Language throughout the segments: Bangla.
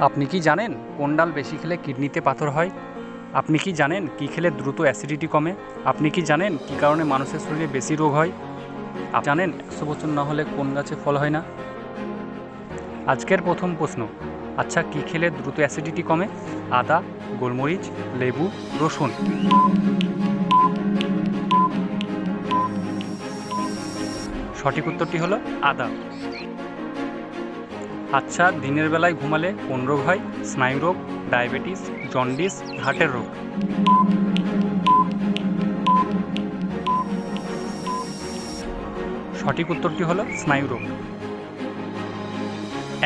আপনি কি জানেন কোন ডাল বেশি খেলে কিডনিতে পাথর হয়? আপনি কি জানেন কি খেলে দ্রুত অ্যাসিডিটি কমে? আপনি কি জানেন কি কারণে মানুষের শরীরে বেশি রোগ হয়? আপনি জানেন 100 বছর না হলে কোন গাছে ফল হয় না? আজকের প্রথম প্রশ্ন, আচ্ছা কি খেলে দ্রুত অ্যাসিডিটি কমে? আদা, গোলমরিচ, লেবু, রসুন? সঠিক উত্তরটি হলো আদা। আচ্ছা দিনের বেলায় ঘুমালে কোন রোগ হয়? স্নায়ু রোগ, ডায়াবেটিস, জন্ডিস, হার্টের রোগ? সঠিক উত্তরটি হলো স্নায়ু রোগ।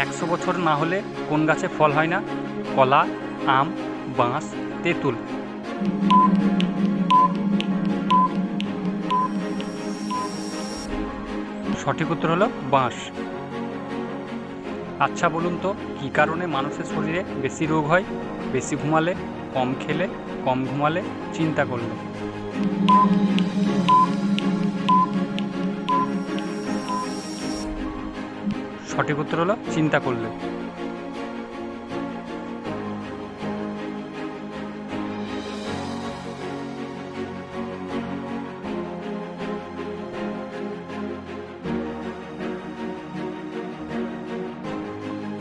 100 বছর না হলে কোন গাছে ফল হয় না? কলা, আম, বাঁশ, তেঁতুল? সঠিক উত্তর হলো বাঁশ। আচ্ছা বলুন তো কী কারণে মানুষের শরীরে বেশি রোগ হয়? বেশি ঘুমালে, কম খেলে, কম ঘুমালে, চিন্তা করলে? সঠিক উত্তর হলো চিন্তা করলে।